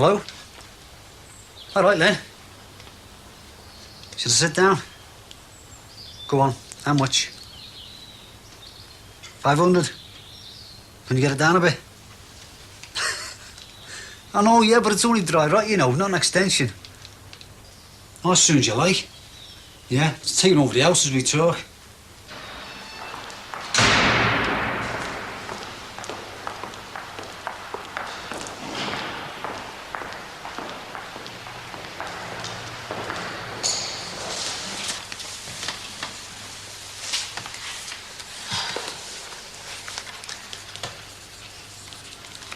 Hello? All right, Len. Should I sit down? Go on. How much? 500? Can you get it down a bit? I know, yeah, but it's only dry, right? You know, not an extension. Oh, as soon as you like. Yeah, it's taking over the house as we talk.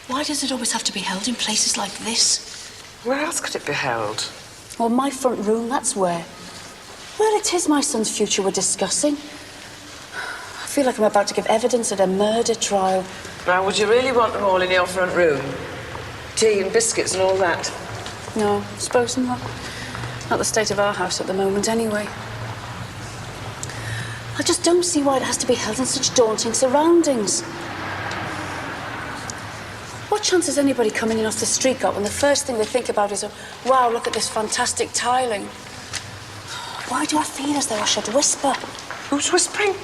Why does it always have to be held in places like this? Where else could it be held? Well, my front room, that's where. Well, it is my son's future we're discussing. I feel like I'm about to give evidence at a murder trial. Now, would you really want them all in your front room? Tea and biscuits and all that? No, suppose not. Not the state of our house at the moment, anyway. I just don't see why it has to be held in such daunting surroundings. What chance has anybody coming in off the street got when the first thing they think about is, oh, wow, look at this fantastic tiling? Why do I feel as though I should whisper? Who's whispering?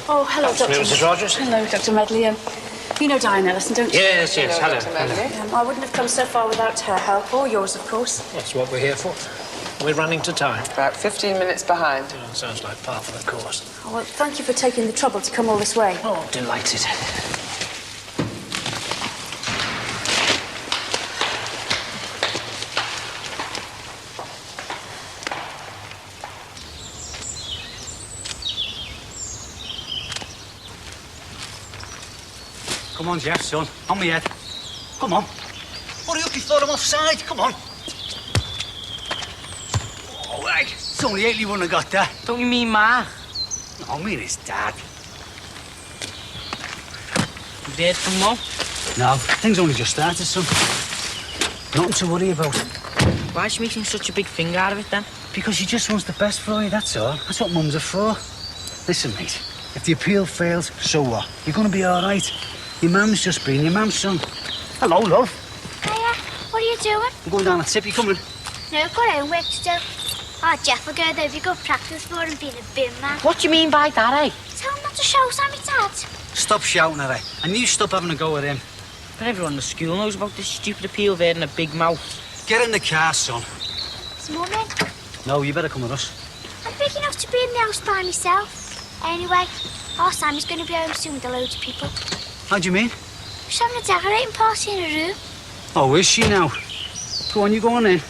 Oh, hello, Dr. Mrs. Rogers. Hello, Dr. Medley. You know Diane Ellison, don't you? Yes, Hello, hello. Dr. Medley. I wouldn't have come so far without her help, or yours, of course. That's what we're here for. We're running to time. About 15 minutes behind. Oh, sounds like par for the course. Oh, well, thank you for taking the trouble to come all this way. Oh, delighted. Come on, Jeff, son. On me head. Come on. Hurry up before I'm offside. Come on. Oh, right. It's only 80 wouldn't have got that. Don't you mean Ma? No, I mean his dad. You dead from Mum? No, things only just started, son. Nothing to worry about. Why is she making such a big thing out of it, then? Because she just wants the best for you, that's all. That's what mums are for. Listen, mate, if the appeal fails, so what? You're going to be all right. Your mum's just been your mum's son. Hello, love. Hiya, what are you doing? I'm going down a tip. You coming? No, I've got homework to do. Oh, Jeff will go there if you go practice for him being a bin man. What do you mean by that, eh? Tell him not to show Sammy, Dad. Stop shouting at her. And you stop having a go at him. But everyone in the school knows about this stupid appeal there and a big mouth. Get in the car, son. Is Mum in? No, you better come with us. I'm big enough to be in the house by myself. Anyway, our Sammy's going to be home soon with a load of people. How do you mean? She's having a decorating party in her room. Oh, is she now? Go on, you go on in.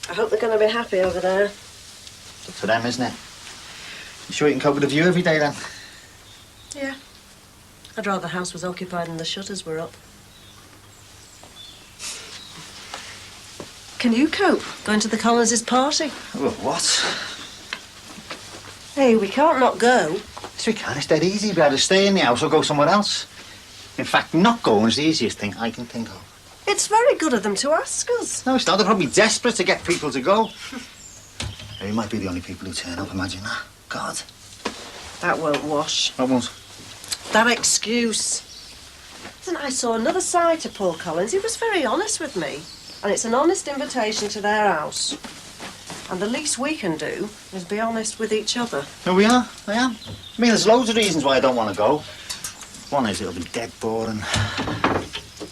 I hope they're going to be happy over there. Up to them, isn't it? You sure you can cope with the view every day, then? Yeah. I'd rather the house was occupied and the shutters were up. Can you cope going to the Collins' party? Oh, what? Hey, we can't not go. Yes, we can. It's dead easy. We'd either stay in the house or go somewhere else. In fact, not going is the easiest thing I can think of. It's very good of them to ask us. No, it's not. They're probably desperate to get people to go. We might be the only people who turn up, imagine that. God. That won't wash. What won't? That excuse. Listen, I saw another side to Paul Collins. He was very honest with me. And it's an honest invitation to their house. And the least we can do is be honest with each other. No, we are. I am. I mean, there's loads of reasons why I don't want to go. One is it'll be dead boring.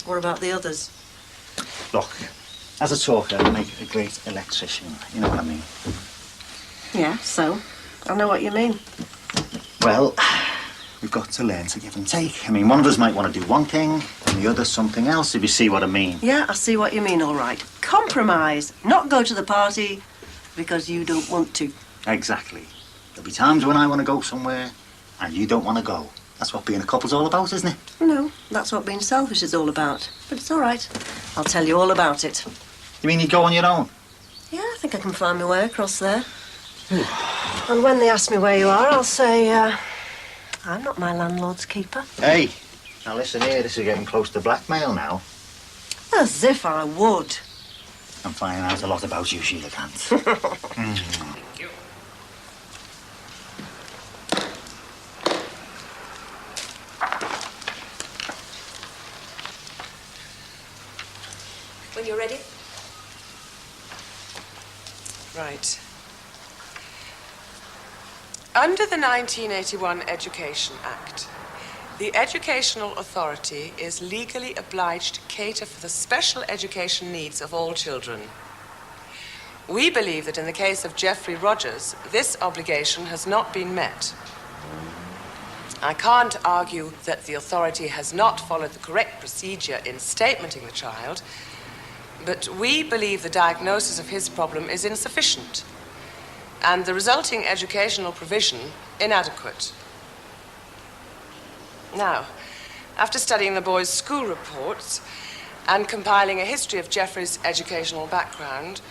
What about the others? Look, as a talker, I'd make a great electrician. You know what I mean? Yeah, so? I know what you mean. Well, we've got to learn to give and take. I mean, one of us might want to do one thing, and the other something else, if you see what I mean. Yeah, I see what you mean, all right. Compromise. Not go to the party because you don't want to. Exactly. There'll be times when I want to go somewhere, and you don't want to go. That's what being a couple's all about, isn't it? No, that's what being selfish is all about. But it's all right. I'll tell you all about it. You mean you go on your own? Yeah, I think I can find my way across there. And when they ask me where you are, I'll say, I'm not my landlord's keeper. Hey, now listen here, this is getting close to blackmail now. As if I would. I'm finding out a lot about you, Sheila Kant. Thank you. When you're ready. Right. Under the 1981 Education Act, the Educational Authority is legally obliged to cater for the special education needs of all children. We believe that in the case of Geoffrey Rogers, this obligation has not been met. I can't argue that the authority has not followed the correct procedure in statementing the child, but we believe the diagnosis of his problem is insufficient and the resulting educational provision inadequate. Now, after studying the boy's school reports and compiling a history of Geoffrey's educational background,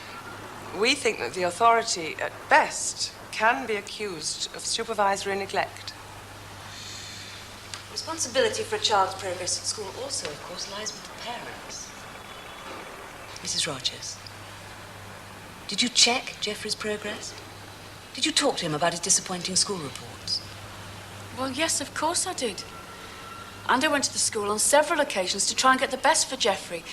we think that the authority, at best, can be accused of supervisory neglect. Responsibility for a child's progress at school also, of course, lies with the parents. Mrs. Rogers, did you check Geoffrey's progress? Did you talk to him about his disappointing school reports? Well, yes, of course I did. And I went to the school on several occasions to try and get the best for Geoffrey.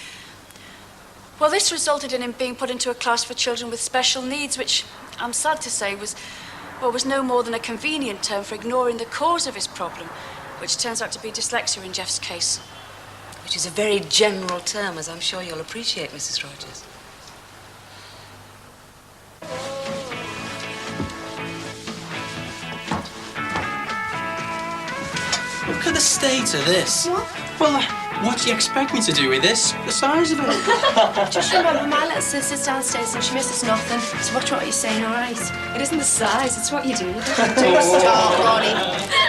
Well, this resulted in him being put into a class for children with special needs, which, I'm sad to say, was no more than a convenient term for ignoring the cause of his problem, which turns out to be dyslexia in Jeff's case. Which is a very general term, as I'm sure you'll appreciate, Mrs. Rogers. Look at the state of this. What? Well, what do you expect me to do with this? The size of it. Just remember, my little sister's downstairs and she misses nothing. So watch what you're saying, all right? It isn't the size, it's what you do. Stop, Ronnie.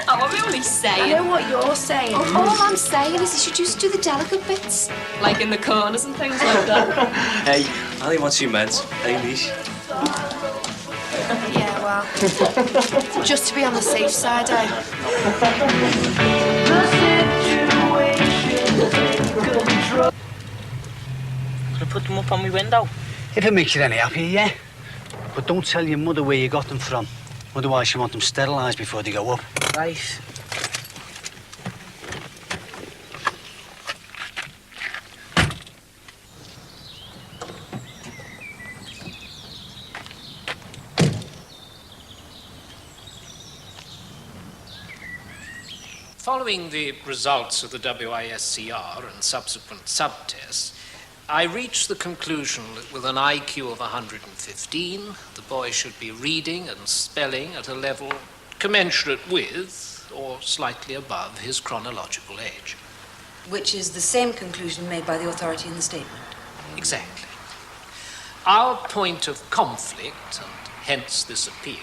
Oh, I'm only saying. I know what you're saying. All I'm saying is you should just do the delicate bits. Like in the corners and things like that. Hey, I think what you meant. Hey, Nish. Yeah, well, just to be on the safe side, eh? Could I put them up on my window? If it makes you any happier, yeah. But don't tell your mother where you got them from. Otherwise, she'll want them sterilised before they go up. Right. Following the results of the WISCR and subsequent subtests, I reached the conclusion that with an IQ of 115, the boy should be reading and spelling at a level commensurate with or slightly above his chronological age. Which is the same conclusion made by the authority in the statement. Exactly. Our point of conflict, and hence this appeal,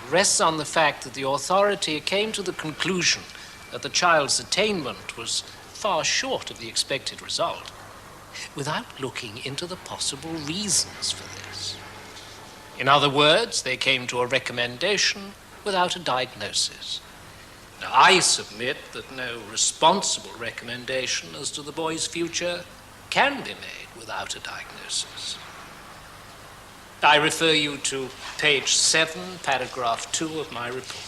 rests on the fact that the authority came to the conclusion that the child's attainment was far short of the expected result, without looking into the possible reasons for this. In other words, they came to a recommendation without a diagnosis. Now, I submit that no responsible recommendation as to the boy's future can be made without a diagnosis. I refer you to page 7, paragraph 2 of my report.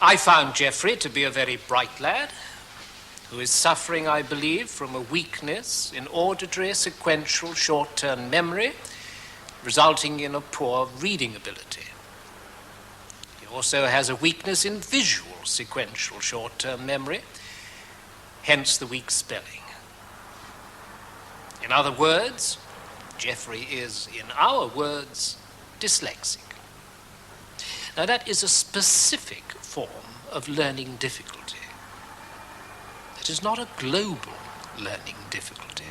I found Geoffrey to be a very bright lad, who is suffering, I believe, from a weakness in auditory sequential short-term memory, resulting in a poor reading ability. He also has a weakness in visual sequential short-term memory, hence the weak spelling. In other words, Geoffrey is, in our words, dyslexic. Now, that is a specific form of learning difficulty. It is not a global learning difficulty.